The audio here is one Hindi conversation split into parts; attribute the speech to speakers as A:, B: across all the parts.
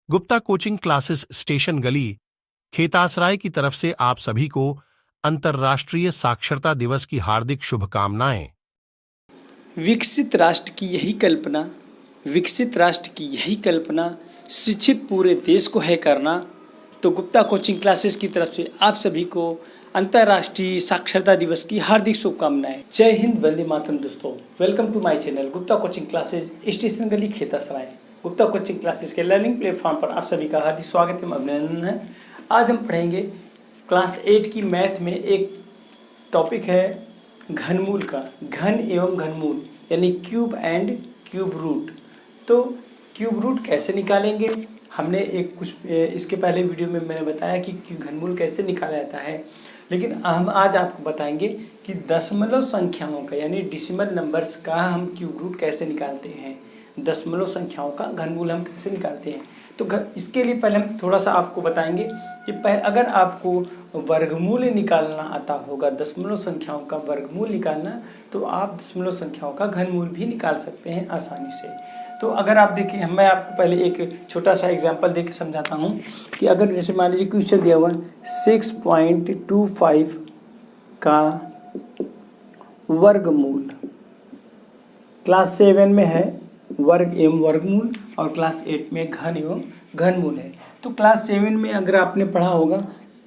A: गुप्ता कोचिंग क्लासेस स्टेशन गली खेतासराय की तरफ से आप सभी को अंतर्राष्ट्रीय साक्षरता दिवस की हार्दिक शुभकामनाएं।
B: विकसित राष्ट्र की यही कल्पना, विकसित राष्ट्र की यही कल्पना शिक्षित पूरे देश को है करना। तो गुप्ता कोचिंग क्लासेस की तरफ से आप सभी को अंतर्राष्ट्रीय साक्षरता दिवस की हार्दिक शुभकामनाएं। जय हिंद, वंदे मातरम। दोस्तों, welcome to my channel Gupta coaching classes station गली खेतासराय। गुप्ता कोचिंग क्लासेस के लर्निंग प्लेटफॉर्म पर आप सभी का हार्दिक स्वागत एवं अभिनंदन है। आज हम पढ़ेंगे क्लास 8 की मैथ में एक टॉपिक है घनमूल का, घन एवं घनमूल यानी क्यूब एंड क्यूब रूट। तो क्यूब रूट कैसे निकालेंगे, हमने इसके पहले वीडियो में मैंने बताया कि घनमूल कैसे निकाला जाता है, लेकिन हम आज आपको बताएंगे कि दशमलव संख्याओं का यानी डेसिमल नंबर्स का हम क्यूब रूट कैसे निकालते हैं, दशमलव संख्याओं का घनमूल हम कैसे निकालते हैं। तो इसके लिए पहले हम थोड़ा सा आपको बताएंगे कि अगर आपको वर्गमूल निकालना आता होगा, दशमलव संख्याओं का वर्गमूल निकालना, तो आप दशमलव संख्याओं का घनमूल भी निकाल सकते हैं आसानी से। तो अगर आप देखिए, मैं आपको पहले एक छोटा सा एग्जांपल देके समझाता हूँ कि अगर जैसे मान लीजिए क्वेश्चन दिया हुआ 6.25 का वर्गमूल, क्लास 7 में है वर्ग एवं वर्गमूल और क्लास 8 में घन एवं घनमूल है। तो क्लास 7 में अगर आपने पढ़ा होगा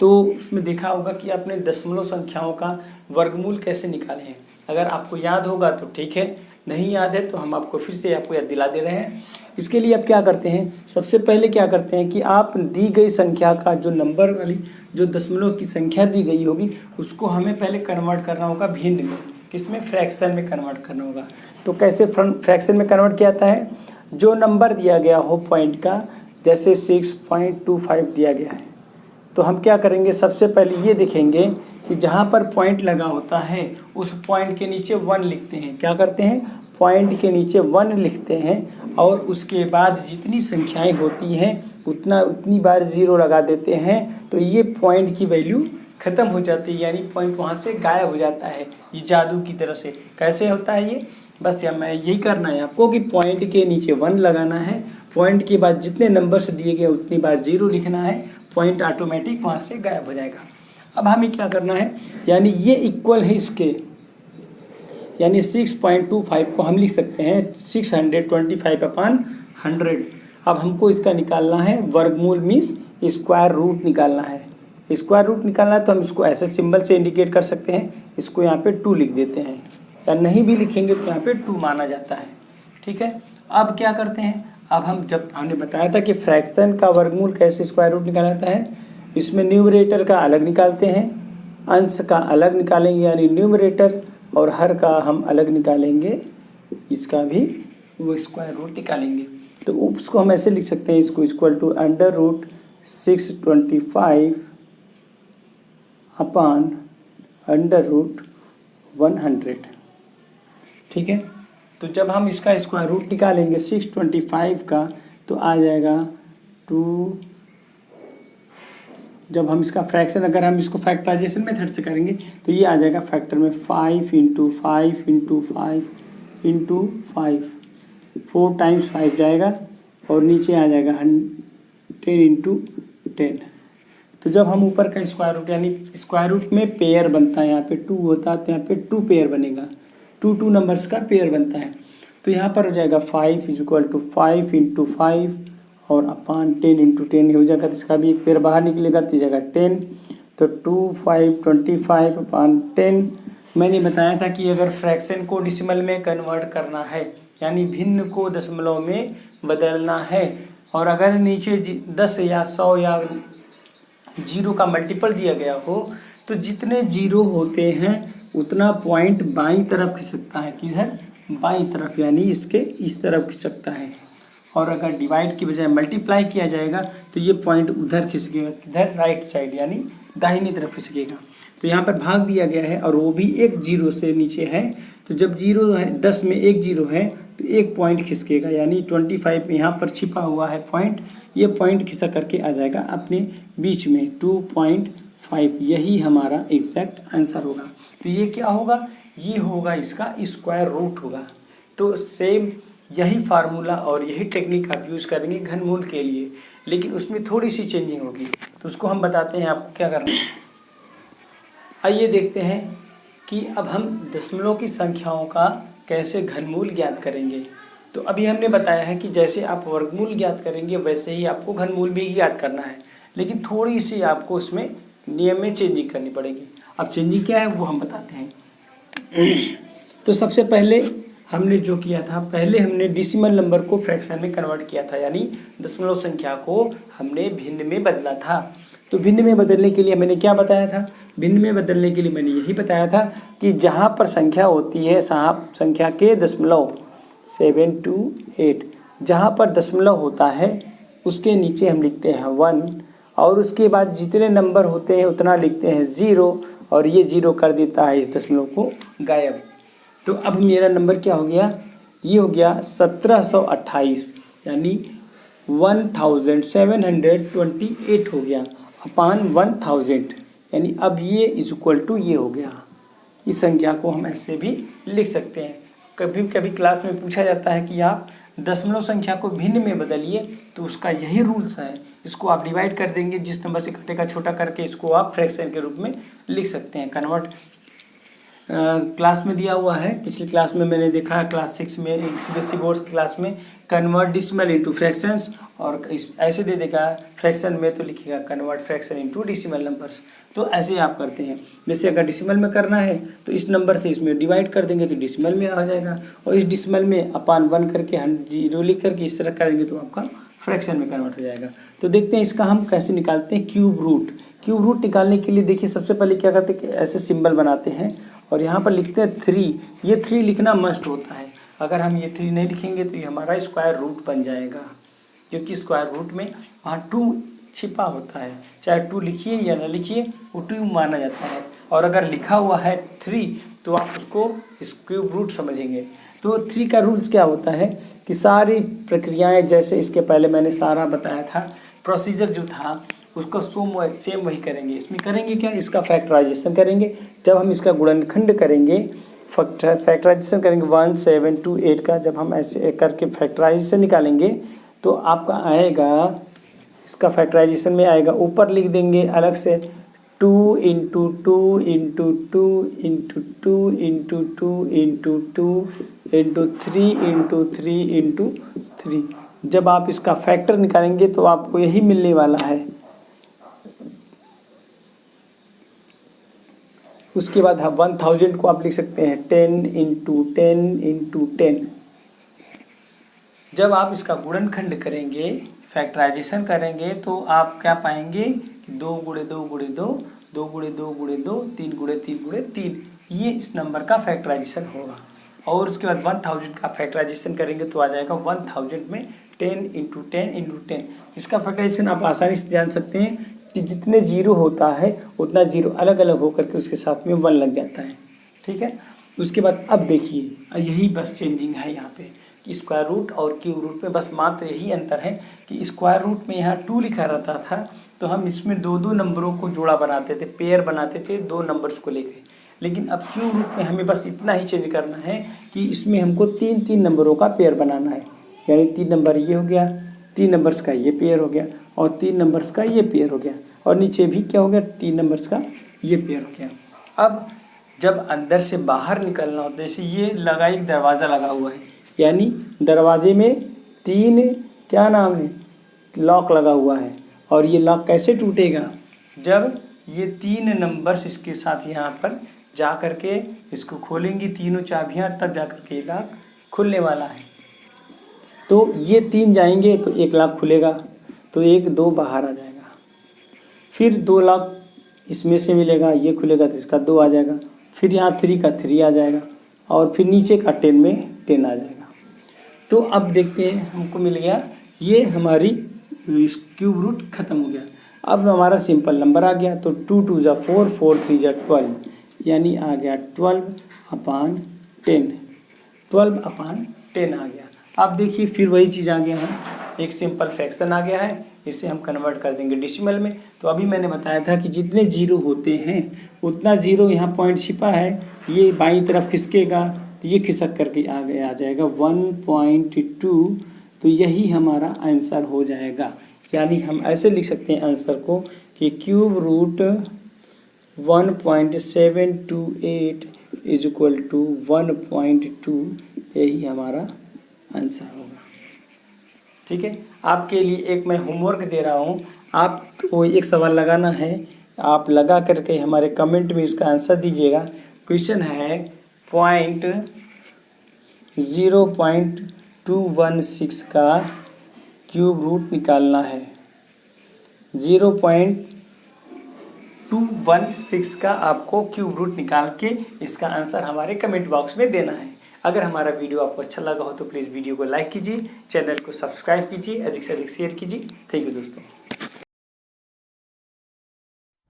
B: तो उसमें देखा होगा कि आपने दशमलव संख्याओं का वर्गमूल कैसे निकाले हैं। अगर आपको याद होगा तो ठीक है, नहीं याद है तो हम आपको फिर से आपको याद दिला दे रहे हैं। इसके लिए आप क्या करते हैं, सबसे पहले क्या करते हैं कि आप दी गई संख्या का जो नंबर वाली जो दशमलव की संख्या दी गई होगी उसको हमें पहले कन्वर्ट करना होगा भिन्न में, किसमें, फ्रैक्शन में कन्वर्ट करना होगा। तो कैसे फ्रैक्शन में कन्वर्ट किया जाता है, जो नंबर दिया गया हो पॉइंट का, जैसे 6.25 दिया गया है, तो हम क्या करेंगे, सबसे पहले ये देखेंगे कि जहाँ पर पॉइंट लगा होता है उस पॉइंट के नीचे 1 लिखते हैं। क्या करते हैं, पॉइंट के नीचे 1 लिखते हैं और उसके बाद जितनी संख्याएं होती हैं उतनी बार 0 लगा देते हैं। तो ये पॉइंट की वैल्यू खत्म हो जाती है, यानी पॉइंट वहाँ से गायब हो जाता है। ये जादू की तरह से कैसे होता है ये, बस मैं यही करना है आपको कि पॉइंट के नीचे 1 लगाना है, पॉइंट के बाद जितने नंबर्स दिए गए उतनी बार 0 लिखना है, पॉइंट ऑटोमेटिक वहाँ से गायब हो जाएगा। अब हमें क्या करना है, यानी ये इक्वल है इसके, यानी 6.25 को हम लिख सकते हैं 625/100। अब हमको इसका निकालना है वर्गमूल, मीन्स स्क्वायर रूट निकालना है। स्क्वायर रूट निकालना है तो हम इसको ऐसे सिंबल से इंडिकेट कर सकते हैं, इसको यहाँ पे 2 लिख देते हैं, या नहीं भी लिखेंगे तो यहाँ पे 2 माना जाता है। ठीक है, अब क्या करते हैं, अब हमने बताया था कि फ्रैक्शन का वर्गमूल कैसे स्क्वायर रूट निकाला जाता है। इसमें न्यूमरेटर का अलग निकालते हैं, अंश का अलग निकालेंगे यानी न्यूमरेटर, और हर का हम अलग निकालेंगे, इसका भी वो स्क्वायर रूट निकालेंगे। तो उसको हम ऐसे लिख सकते हैं, इसको इक्वल टू √625/100। ठीक है, तो जब हम इसका स्क्वायर रूट निकालेंगे 625 का तो आ जाएगा 2। जब हम इसका फ्रैक्शन, अगर हम इसको फैक्टराइजेशन मेथड से करेंगे तो ये आ जाएगा फैक्टर में 5 × 5 × 5 × 5, 4 टाइम्स 5 जाएगा और नीचे आ जाएगा 10 × 10। तो जब हम ऊपर का स्क्वायर रूट, यानी स्क्वायर रूट में पेयर बनता है, यहाँ पे 2 होता है तो यहाँ पे 2 पेयर बनेगा, 2 नंबर्स का पेयर बनता है। तो यहाँ पर हो जाएगा 5 = 5 × 5 और अपान 10 × 10 हो जाएगा, तो इसका भी एक पेयर बाहर निकलेगा तो जाएगा 10। तो 2 5 25/10। मैंने बताया था कि अगर फ्रैक्शन को डेसिमल में कन्वर्ट करना है, यानी भिन्न को दशमलव में बदलना है, और अगर नीचे 10 या 100 या 0 का मल्टीपल दिया गया हो तो जितने 0 होते हैं उतना पॉइंट बाईं तरफ खिसकता है, किधर, बाईं तरफ, यानी इसके इस तरफ खिसकता है। और अगर डिवाइड की बजाय मल्टीप्लाई किया जाएगा तो ये पॉइंट उधर खिसकेगा, किधर, राइट साइड, यानी दाहिनी तरफ खिसकेगा। तो यहाँ पर भाग दिया गया है और वो भी एक 0 से नीचे है, तो जब 0 है, 10 में एक 0 है तो एक पॉइंट खिसकेगा, यानी 25 यहाँ पर छिपा हुआ है पॉइंट, ये पॉइंट खिसक करके आ जाएगा अपने बीच में 2.5। यही हमारा एग्जैक्ट आंसर होगा। तो ये क्या होगा, ये होगा इसका स्क्वायर रूट होगा। तो सेम यही फार्मूला और यही टेक्निक आप यूज़ करेंगे घनमूल के लिए। लेकिन उसमें थोड़ी सी चेंजिंग होगी, तो उसको हम बताते हैं आपको क्या करना है। आइए देखते हैं कि अब हम दशमलव की संख्याओं का कैसे घनमूल ज्ञात करेंगे। तो अभी हमने बताया है कि जैसे आप वर्गमूल ज्ञात करेंगे वैसे ही आपको घनमूल भी ज्ञात करना है, लेकिन थोड़ी सी आपको उसमें नियम में चेंजिंग करनी पड़ेगी। अब चेंजिंग क्या है वो हम बताते हैं। तो सबसे पहले हमने जो किया था, पहले हमने डेसिमल नंबर को फ्रैक्शन में कन्वर्ट किया था, यानी दशमलव संख्या को हमने भिन्न में बदला था। तो भिन्न में बदलने के लिए मैंने क्या बताया था, भिन्न में बदलने के लिए मैंने यही बताया था कि जहाँ पर संख्या होती है, संख्या के दशमलव 7 to 8, जहाँ पर दशमलव होता है उसके नीचे हम लिखते हैं 1, और उसके बाद जितने नंबर होते हैं उतना लिखते हैं 0, और ये 0 कर देता है इस दशमलव को गायब। तो अब मेरा नंबर क्या हो गया, ये हो गया 1728, यानी 1728 हो गया अपान 1000, यानी अब ये इज इक्वल टू ये हो गया। इस संख्या को हम ऐसे भी लिख सकते हैं। कभी कभी क्लास में पूछा जाता है कि आप दशमलव संख्या को भिन्न में बदलिए, तो उसका यही रूल्स है। इसको आप डिवाइड कर देंगे, जिस नंबर से घटेगा छोटा करके इसको आप फ्रैक्शन के रूप में लिख सकते हैं। कन्वर्ट क्लास में दिया हुआ है, पिछली क्लास में मैंने देखा क्लास 6 में सीबीएसई बोर्ड क्लास में कन्वर्ट डिसिमल इनटू फ्रैक्शंस, और ऐसे दे देगा फ्रैक्शन में तो लिखिएगा convert fraction into decimal numbers. तो ऐसे आप करते हैं। जैसे अगर डिसिमल में करना है तो इस नंबर से इसमें डिवाइड कर देंगे तो डिसिमल में आ जाएगा, और इस डिसिमल में अपान 1 करके 0 लिख करके इस तरह करेंगे तो आपका फ्रैक्शन में कन्वर्ट हो जाएगा। तो देखते हैं इसका हम कैसे निकालते हैं क्यूब रूट। क्यूब रूट निकालने के लिए देखिए सबसे पहले क्या करते हैं, ऐसे सिंबल बनाते हैं और यहाँ पर लिखते हैं 3। ये 3 लिखना मस्ट होता है। अगर हम ये 3 नहीं लिखेंगे तो ये हमारा स्क्वायर रूट बन जाएगा, क्योंकि स्क्वायर रूट में वहाँ 2 छिपा होता है। चाहे 2 लिखिए या ना लिखिए वो 2 माना जाता है, और अगर लिखा हुआ है 3 तो आप उसको क्यूब रूट समझेंगे। तो 3 का रूल्स क्या होता है कि सारी प्रक्रियाएं, जैसे इसके पहले मैंने सारा बताया था प्रोसीजर जो था उसको सेम वही करेंगे। इसमें करेंगे क्या, इसका फैक्टराइजेशन करेंगे। जब हम इसका गुणनखंड करेंगे, फैक्टराइजेशन करेंगे 1 7 2 8 का, जब हम ऐसे करके फैक्टराइजेशन निकालेंगे तो आपका आएगा, इसका फैक्टराइजेशन में आएगा, ऊपर लिख देंगे अलग से 2 into 2 into 2 into 2 into 2 into 2 into 3 into 3 into 3। जब आप इसका फैक्टर निकालेंगे तो आपको यही मिलने वाला है। उसके बाद 1000 को आप लिख सकते हैं 10 इंटू 10 इंटू 10। जब आप इसका गुणनखंड करेंगे, फैक्टराइजेशन करेंगे, तो आप क्या पाएंगे कि 2 गुणे 2 गुणे 2, 2 गुणे 2 गुणे 2, 3 गुणे 3 गुणे 3, ये इस नंबर का फैक्टराइजेशन होगा। और उसके बाद 1000 का फैक्टराइजेशन करेंगे तो आ जाएगा 1000 में 10 इंटू 10 इंटू 10। इसका फैक्टराइजेशन आप आसानी से जान सकते हैं कि जितने जीरो होता है उतना जीरो अलग अलग होकर के उसके साथ में 1 लग जाता है। ठीक है, उसके बाद अब देखिए यही बस चेंजिंग है यहाँ पे कि स्क्वायर रूट और क्यूब रूट में बस मात्र यही अंतर है कि स्क्वायर रूट में यहाँ 2 लिखा रहता था तो हम इसमें 2 नंबरों को जोड़ा बनाते थे, पेयर बनाते थे 2 नंबर्स को लेकर। लेकिन अब क्यूब रूट में हमें बस इतना ही चेंज करना है कि इसमें हमको 3 नंबरों का पेयर बनाना है, यानी 3 नंबर ये हो गया, 3 नंबर्स का ये पेयर हो गया, और 3 नंबर्स का ये पेयर हो गया, और नीचे भी क्या हो गया, 3 नंबर्स का ये पेयर हो गया। अब जब अंदर से बाहर निकलना होता है, जैसे ये लगा एक दरवाज़ा लगा हुआ है, यानी दरवाजे में 3 क्या नाम है, लॉक लगा हुआ है, और ये लॉक कैसे टूटेगा, जब ये 3 नंबर्स इसके साथ यहाँ पर जा कर के इसको खोलेंगी, तीनों चाबियाँ, तब जा कर के ये लॉक खुलने वाला है। तो ये 3 जाएंगे तो 1 लॉक खुलेगा, तो 1 2 बाहर आ जाएगा, फिर 2 लॉक इसमें से मिलेगा, ये खुलेगा तो इसका 2 आ जाएगा, फिर यहाँ 3 का 3 आ जाएगा, और फिर नीचे का 10 में 10 आ जाएगा। तो अब देखते हैं, हमको मिल गया, ये हमारी क्यूब रूट खत्म हो गया। अब हमारा सिंपल नंबर आ गया, तो 2 2 जा 4, 4 3 जा 12, यानी आ गया 12/10, 12/10 आ गया। अब देखिए फिर वही चीज़ आ गया है, एक सिंपल फ्रैक्शन आ गया है, इसे हम कन्वर्ट कर देंगे डेसिमल में। तो अभी मैंने बताया था कि जितने जीरो होते हैं उतना जीरो, यहाँ पॉइंट छिपा है, ये बाईं तरफ खिसकेगा, तो ये खिसक करके आ जाएगा 1.2। तो यही हमारा आंसर हो जाएगा, यानी हम ऐसे लिख सकते हैं आंसर को कि cube root 1.728 is equal to 1.2, यही हमारा आंसर होगा। ठीक है, आपके लिए एक मैं होमवर्क दे रहा हूँ, आपको एक सवाल लगाना है, आप लगा करके हमारे कमेंट में इसका आंसर दीजिएगा। क्वेश्चन है 0.216 का क्यूब रूट निकालना है। 0.216 का आपको क्यूब रूट निकाल के इसका आंसर हमारे कमेंट बॉक्स में देना है। अगर हमारा वीडियो आपको अच्छा लगा हो तो प्लीज़ वीडियो को लाइक कीजिए, चैनल को सब्सक्राइब कीजिए, अधिक से अधिक शेयर कीजिए। थैंक यू दोस्तों।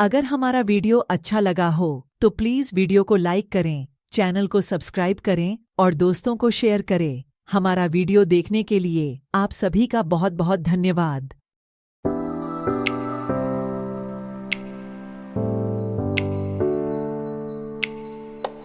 C: अगर हमारा वीडियो अच्छा लगा हो तो प्लीज़ वीडियो को लाइक करें, चैनल को सब्सक्राइब करें और दोस्तों को शेयर करें। हमारा वीडियो देखने के लिए आप सभी का बहुत बहुत धन्यवाद।